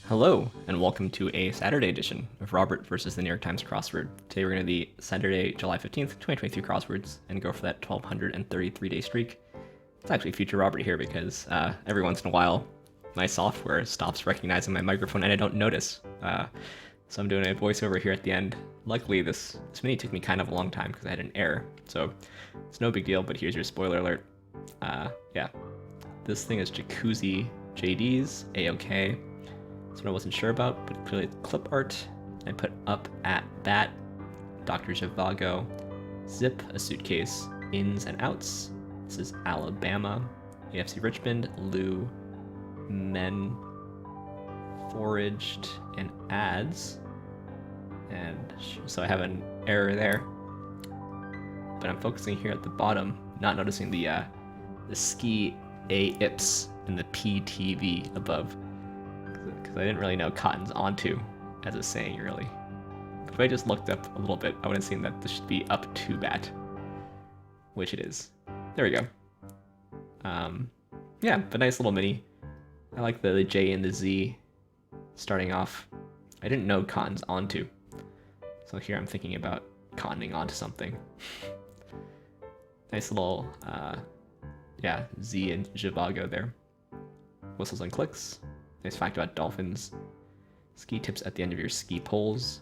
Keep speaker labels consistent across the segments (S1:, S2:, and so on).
S1: Hello, and welcome to a Saturday edition of Robert versus the New York Times Crossword. Today we're going to the Saturday, July 15th, 2023 crosswords and go for that 1,233-day streak. It's actually future Robert here because every once in a while my software stops recognizing my microphone and I don't notice. So I'm doing a voiceover here at the end. Luckily, this mini took me kind of a long time because I had an error, so it's no big deal, but here's your spoiler alert. Yeah, this thing is Jacuzzi JD's, A-OK. That's what I wasn't sure about, but clearly it's clip art. I put up at bat, Dr. Zhivago, zip, a suitcase, ins and outs. This is Alabama, AFC Richmond, Lou, men, foraged, and ads. And so I have an error there. But I'm focusing here at the bottom, not noticing the ski A-ips and the PTV above. Because I didn't really know cotton's onto as a saying, really. But if I just looked up a little bit, I would have seen that this should be up to bat, which it is. There we go. Yeah, but nice little mini. I like the J and the Z starting off. I didn't know cotton's onto, so here I'm thinking about cottoning onto something. Nice little, yeah, Z and Zhivago there. Whistles and clicks. Nice fact about dolphins. Ski tips at the end of your ski poles.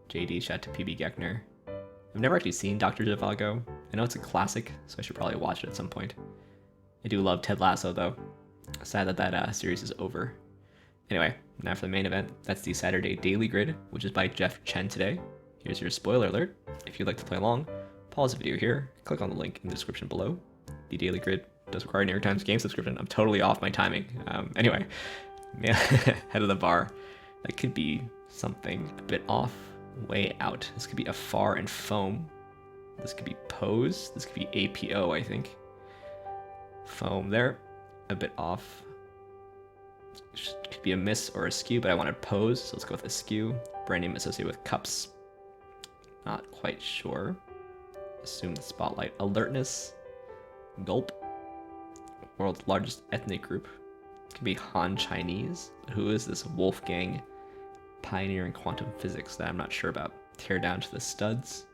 S1: JD, shout out to PB Geckner. I've never actually seen Dr. Zhivago. I know it's a classic, so I should probably watch it at some point. I do love Ted Lasso, though. Sad that that series is over. Anyway, now for the main event. That's the Saturday Daily Grid, which is by Jeff Chen today. Here's your spoiler alert. If you'd like to play along, pause the video here, click on the link in the description below. The Daily Grid does require a New York Times game subscription. I'm totally off my timing. Anyway, yeah, head of the bar. That could be something a bit off, way out. This could be afar and foam. This could be pose. This could be APO, I think. Foam there, a bit off. Could be a miss or a skew, but I wanted pose, so let's go with askew. Brand name associated with cups. Not quite sure. Assume the spotlight. Alertness. Gulp. World's largest ethnic group. It could be Han Chinese. Who is this Wolfgang pioneer in quantum physics that I'm not sure about? Tear down to the studs.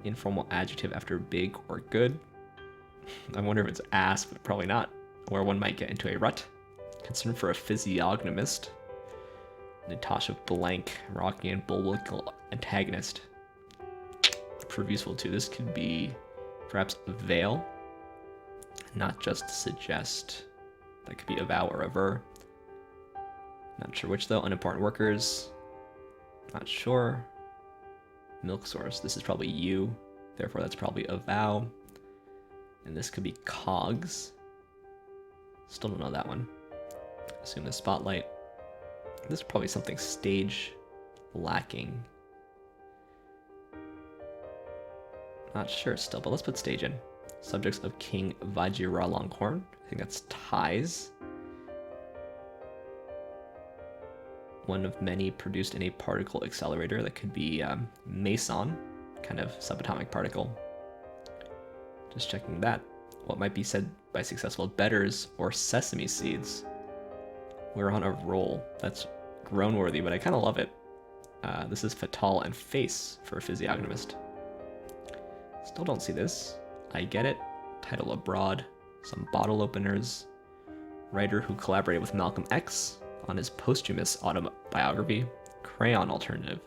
S1: Informal adjective after big or good. I wonder if it's ass, but probably not. Or one might get into a rut. Concern for a physiognomist. Natasha Blank, Rocky and Bullwinkle antagonist. Prove useful too. This could be perhaps a veil. Not just suggest. That could be a vow or a ver. Not sure which though. Unimportant workers. Not sure. Milk source. This is probably you. Therefore that's probably a vow. And this could be cogs. Still don't know that one. Assume the spotlight. This is probably something stage lacking. Not sure still, but let's put stage in. Subjects of King Vajiralongkorn. I think that's ties. One of many produced in a particle accelerator. That could be meson, kind of subatomic particle. Just checking that. What might be said by successful betters or sesame seeds? We're on a roll. That's grown worthy, but I kind of love it. This is fatal and face for a physiognomist. Still don't see this. I get it. Title abroad. Some bottle openers. Writer who collaborated with Malcolm X on his posthumous autobiography. Crayon alternative.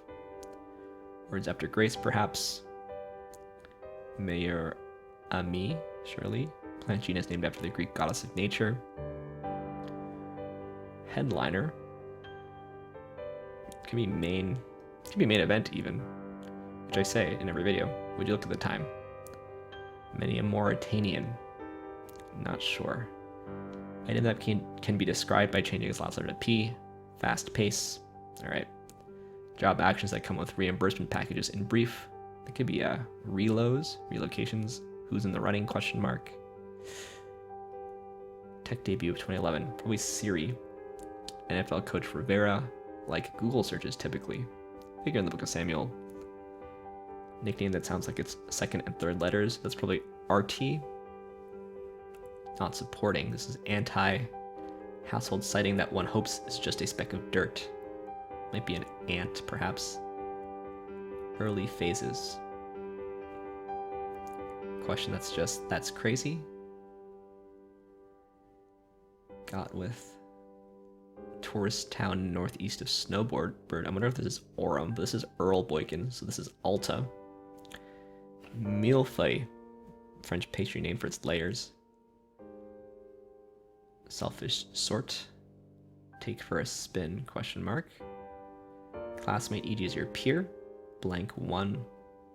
S1: Words after grace, perhaps. Mayor Ami, surely. Plant genus named after the Greek goddess of nature. Headliner. Could be main event even, which I say in every video. Would you look at the time? Many a Mauritanian. Not sure. Item that can be described by changing its last letter to P. Fast pace. Alright. Job actions that come with reimbursement packages in brief. It could be reloads, relocations. Who's in the running, question mark. Tech debut of 2011. Probably Siri. NFL coach Rivera. Like Google searches typically. Figure in the Book of Samuel. Nickname that sounds like it's second and third letters. That's probably RT. not supporting. This is anti-household sighting that one hopes is just a speck of dirt. Might be an ant, perhaps. Early phases. Question that's crazy. Got with tourist town northeast of Snowboard Bird. I wonder if this is Orem, but this is Earl Boykin, so this is Alta. Millefeuille, French pastry name for its layers. Selfish sort. Take for a spin, question mark. Classmate, e.g. is your peer. Blank 1.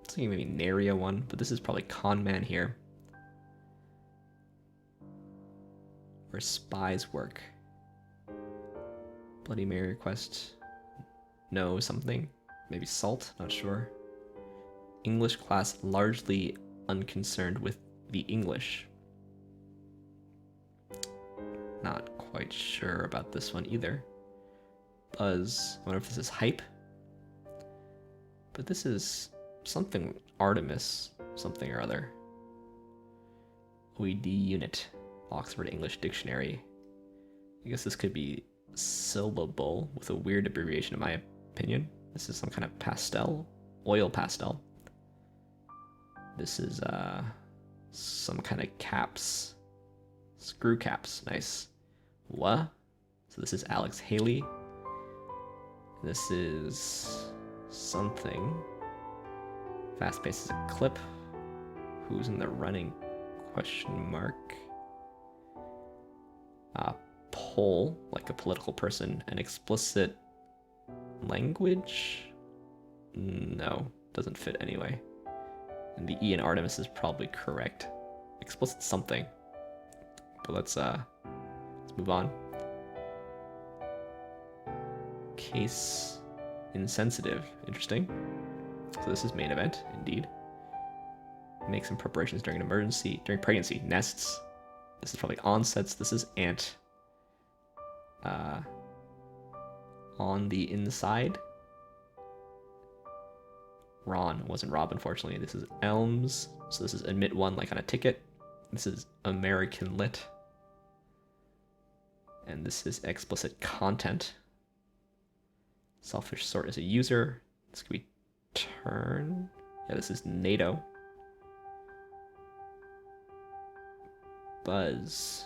S1: It's thinking maybe Naria 1, but this is probably con man here. Where spies work. Bloody Mary request. No something. Maybe salt, not sure. English class largely unconcerned with the English. Not quite sure about this one either. Buzz. I wonder if this is hype. But this is something Artemis, something or other. OED unit. Oxford English Dictionary. I guess this could be syllable with a weird abbreviation in my opinion. This is some kind of pastel. Oil pastel. This is some kind of caps. Screw caps. Nice. What? So this is Alex Haley. This is something. Fast pace is a clip. Who's in the running? Question mark. Poll, like a political person. An explicit language? No, doesn't fit anyway. And the E in Artemis is probably correct. Explicit something. But let's move on. Case insensitive. Interesting. So this is main event, indeed. Make some preparations during an emergency. During pregnancy. Nests. This is probably onsets. This is ant. On the inside. Ron. Wasn't Rob, unfortunately. This is Elms. So this is admit 1, like on a ticket. This is American Lit. And this is explicit content. Selfish sort is a user. This could be turn. Yeah, this is NATO. Buzz.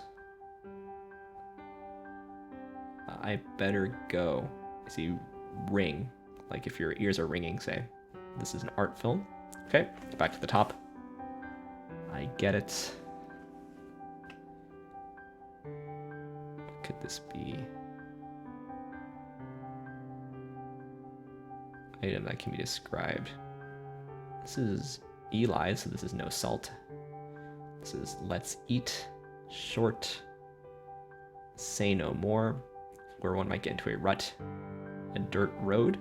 S1: I better go. I see ring. Like if your ears are ringing, say. This is an art film. Okay, back to the top. I get it. What could this be? Item that can be described. This is Eli, so this is no salt. This is let's eat. Short. Say no more. Where one might get into a rut. A dirt road.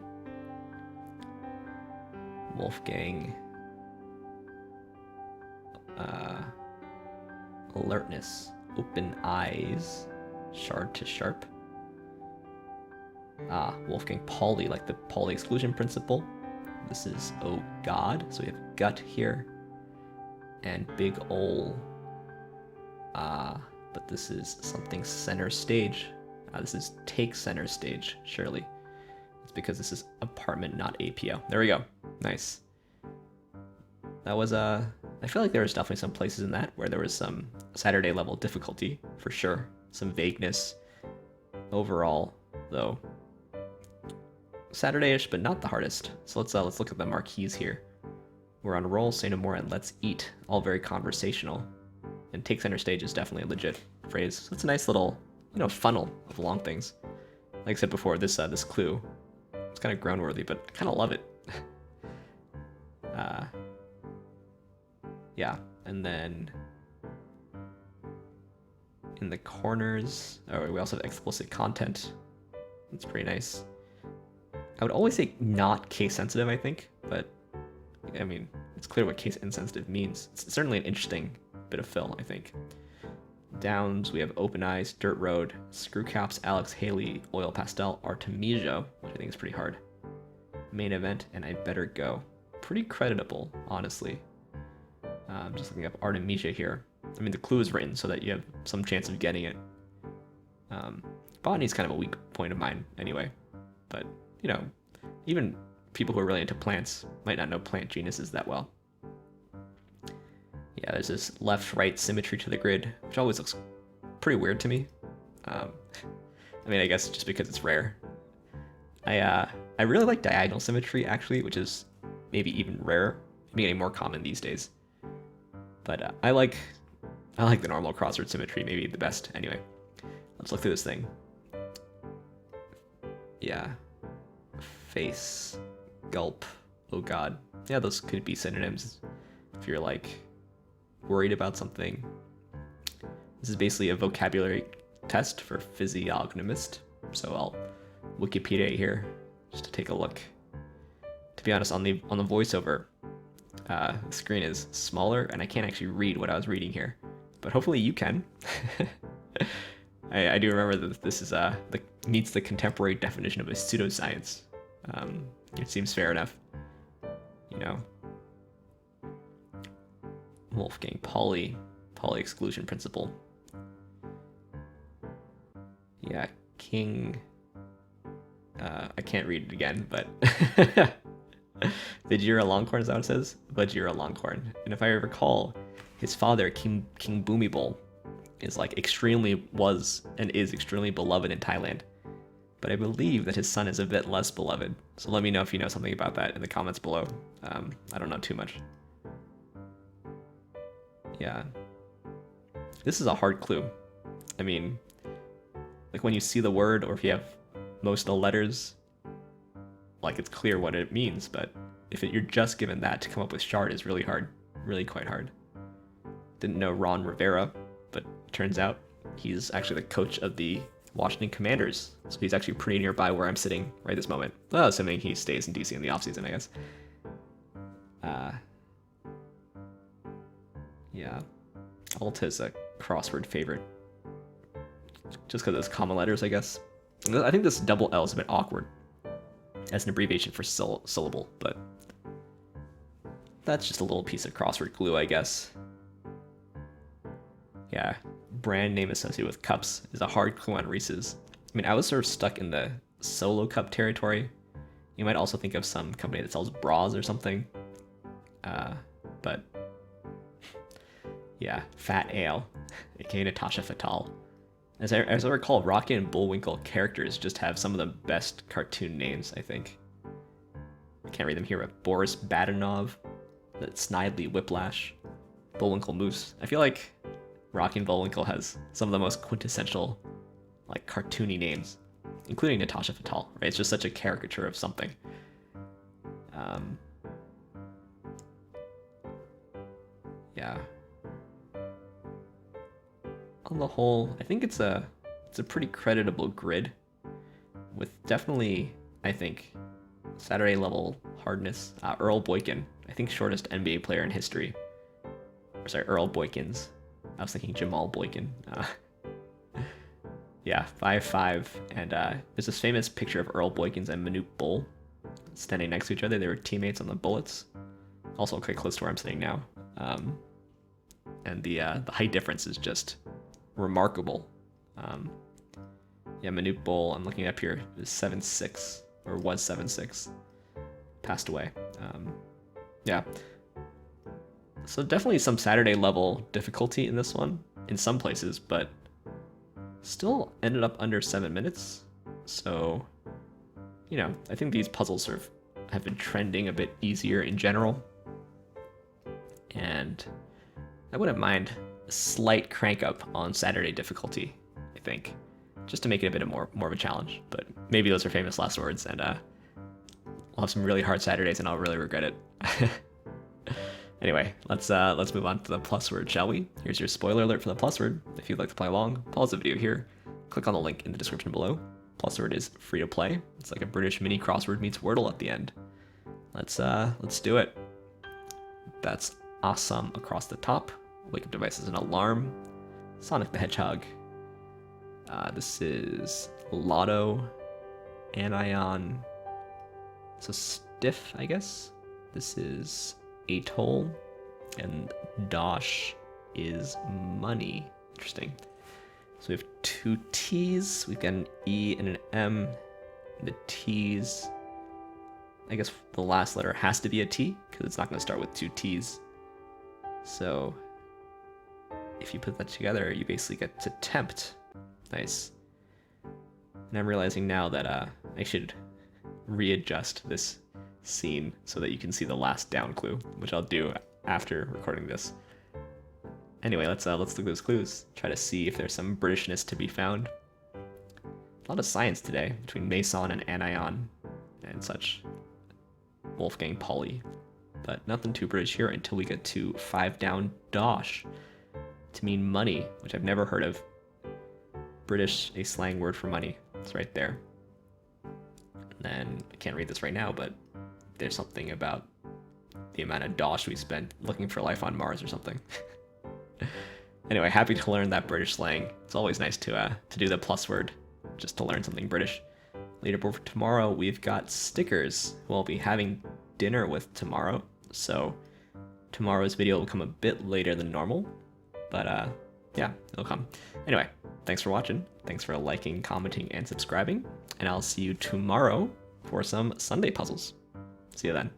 S1: Wolfgang. Alertness. Open eyes. Shard to sharp. Wolfgang Pauli, like the Pauli exclusion principle. This is oh god, so we have gut here. And big ol'. But this is something center stage. This is take center stage, surely. It's because this is apartment, not APO. There we go. Nice. That was, I feel like there was definitely some places in that where there was some Saturday level difficulty, for sure. Some vagueness. Overall, though, Saturday-ish, but not the hardest. So let's look at the marquees here. We're on roll, say no more, and let's eat. All very conversational. And take center stage is definitely a legit phrase. So it's a nice little, funnel of long things. Like I said before, this clue, it's kind of ground-worthy, but I kind of love it. Yeah, and then in the corners, we also have explicit content. That's pretty nice. I would always say not case sensitive, I think, but I mean, it's clear what case insensitive means. It's certainly an interesting bit of fill, I think. Downs, we have Open Eyes, Dirt Road, Screw Caps, Alex Haley, Oil Pastel, Artemisia, which I think is pretty hard. Main event, and I better go. Pretty creditable, honestly. I'm just looking up Artemisia here. I mean, the clue is written so that you have some chance of getting it. Botany is kind of a weak point of mine anyway. But, you know, even people who are really into plants might not know plant genuses that well. Yeah, there's this left-right symmetry to the grid, which always looks pretty weird to me. I mean, I guess just because it's rare. I really like diagonal symmetry, actually, which is maybe even rarer, maybe getting more common these days. But I like the normal crossword symmetry, maybe the best. Anyway, let's look through this thing. Yeah, face, gulp, oh god. Yeah, those could be synonyms if you're like worried about something. This is basically a vocabulary test for physiognomist, so I'll Wikipedia here just to take a look. To be honest, on the voiceover, the screen is smaller and I can't actually read what I was reading here, but hopefully you can. I do remember that this is meets the contemporary definition of a pseudoscience. It seems fair enough, you know. Wolfgang Pauli exclusion principle. Yeah, King. I can't read it again, but Vajira Longhorn is that what it says? Vajira Longhorn. And if I recall, his father, King Bhumibol, is like was and is extremely beloved in Thailand. But I believe that his son is a bit less beloved. So let me know if you know something about that in the comments below. I don't know too much. Yeah. This is a hard clue. I mean, like when you see the word, or if you have most of the letters, like it's clear what it means, but if you're just given that, to come up with shard is really hard. Really quite hard. Didn't know Ron Rivera, but turns out he's actually the coach of the Washington Commanders. So he's actually pretty nearby where I'm sitting right this moment. Well, assuming he stays in DC in the offseason, I guess. Yeah. Alt is a crossword favorite. Just because it's common letters, I guess. I think this double L is a bit awkward as an abbreviation for syllable, but that's just a little piece of crossword glue, I guess. Yeah, brand name associated with cups is a hard clue on Reese's. I mean, I was sort of stuck in the solo cup territory. You might also think of some company that sells bras or something. But yeah, Fat Ale, aka Natasha Fatale. As I recall, Rocky and Bullwinkle characters just have some of the best cartoon names, I think. I can't read them here, but Boris Badenov, Snidely Whiplash, Bullwinkle Moose. I feel like Rocky and Bullwinkle has some of the most quintessential, like, cartoony names, including Natasha Fatale, right? It's just such a caricature of something. Yeah. On the whole, I think it's a pretty creditable grid, with definitely, I think, Saturday level hardness. Earl Boykin, I think shortest NBA player in history. Or sorry, Earl Boykins. I was thinking Jamal Boykin. Yeah, 5'5", and there's this famous picture of Earl Boykins and Manute Bol standing next to each other. They were teammates on the Bullets, also quite close to where I'm sitting now. And the height difference is just remarkable. Yeah, Manute Bol, I'm looking up here, is 7'6", or was 7'6", passed away. Yeah. So definitely some Saturday level difficulty in this one, in some places, but still ended up under 7 minutes. So, you know, I think these puzzles sort of have been trending a bit easier in general. And I wouldn't mind a slight crank up on Saturday difficulty, I think, just to make it a bit more of a challenge. But maybe those are famous last words, and I'll have some really hard Saturdays and I'll really regret it. Anyway, let's move on to the PlusWord, shall we? Here's your spoiler alert for the PlusWord. If you'd like to play along, pause the video here, click on the link in the description below. PlusWord is free to play. It's like a British mini crossword meets Wordle at the end. Let's do it. That's awesome across the top. Wake up device is an alarm. Sonic the Hedgehog. This is Lotto, Anion. So Stiff, I guess. This is Atoll, and Dosh is money. Interesting. So we have two T's. We've got an E and an M. The T's, I guess the last letter has to be a T because it's not going to start with two T's. So if you put that together, you basically get to tempt. Nice. And I'm realizing now that I should readjust this scene so that you can see the last down clue, which I'll do after recording this. Anyway, let's look at those clues. Try to see if there's some Britishness to be found. A lot of science today between meson and anion and such. Wolfgang Pauli. But nothing too British here until we get to 5 down dosh to mean money, which I've never heard of. British, a slang word for money. It's right there. And then I can't read this right now, but there's something about the amount of dosh we spent looking for life on Mars or something. Anyway, happy to learn that British slang. It's always nice to do the plus word just to learn something British. Leaderboard for tomorrow, we've got stickers who I'll be having dinner with tomorrow. So tomorrow's video will come a bit later than normal, but yeah, it'll come. Anyway, thanks for watching. Thanks for liking, commenting, and subscribing. And I'll see you tomorrow for some Sunday puzzles. See you then.